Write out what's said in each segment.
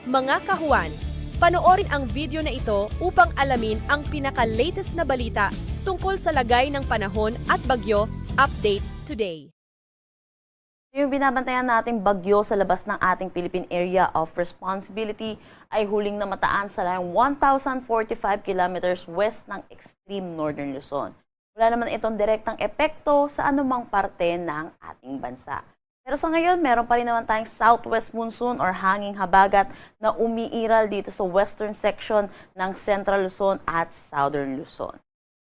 Mga kahuan, panoorin ang video na ito upang alamin ang pinaka-latest na balita tungkol sa lagay ng panahon at bagyo. Update today. Yung binabantayan nating bagyo sa labas ng ating Philippine Area of Responsibility ay huling namataan sa layong 1,045 kilometers west ng extreme northern Luzon. Wala naman itong direktang epekto sa anumang parte ng ating bansa. Pero sa ngayon, meron pa rin naman tayong southwest monsoon or hanging habagat na umiiral dito sa western section ng Central Luzon at Southern Luzon.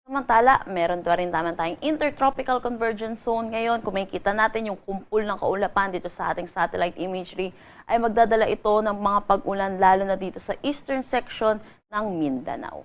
Samantala, meron pa rin naman tayong intertropical convergence zone ngayon. Kung makikita natin yung kumpul ng kaulapan dito sa ating satellite imagery, ay magdadala ito ng mga pag-ulan lalo na dito sa eastern section ng Mindanao.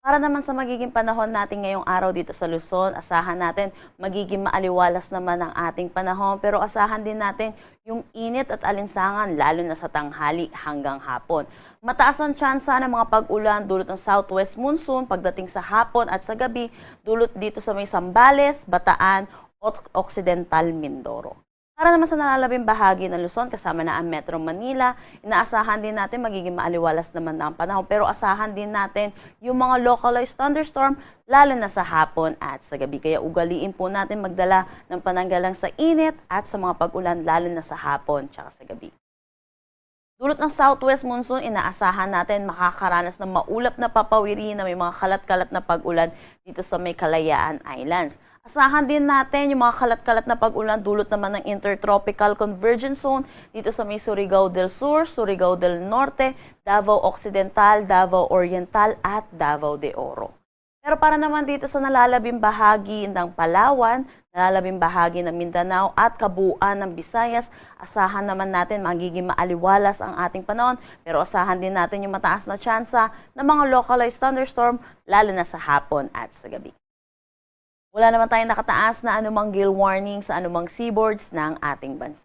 Para naman sa magiging panahon natin ngayong araw dito sa Luzon, asahan natin magiging maaliwalas naman ang ating panahon, pero asahan din natin yung init at alinsangan lalo na sa tanghali hanggang hapon. Mataas ang tsansa ng mga pag-ulan dulot ng southwest monsoon pagdating sa hapon at sa gabi dulot dito sa may Zambales, Bataan at Occidental Mindoro. Para naman sa nalalabing bahagi ng Luzon kasama na ang Metro Manila, inaasahan din natin magiging maaliwalas naman ang panahon, pero asahan din natin yung mga localized thunderstorm lalo na sa hapon at sa gabi. Kaya ugaliin po natin magdala ng pananggalang sa init at sa mga pag-ulan lalo na sa hapon at sa gabi. Dulot ng southwest monsoon, inaasahan natin makakaranas ng maulap na papawiri na may mga kalat-kalat na pag-ulan dito sa may Kalayaan Islands. Asahan din natin yung mga kalat-kalat na pag-ulan dulot naman ng intertropical convergence zone dito sa may Surigao del Sur, Surigao del Norte, Davao Occidental, Davao Oriental at Davao de Oro. Pero para naman dito sa nalalabing bahagi ng Palawan, nalalabing bahagi ng Mindanao at kabuuan ng Visayas, asahan naman natin magiging maaliwalas ang ating panahon, pero asahan din natin yung mataas na tsansa ng mga localized thunderstorm lalo na sa hapon at sa gabi. Wala naman tayong nakataas na anumang gale warning sa anumang seaboards ng ating bansa.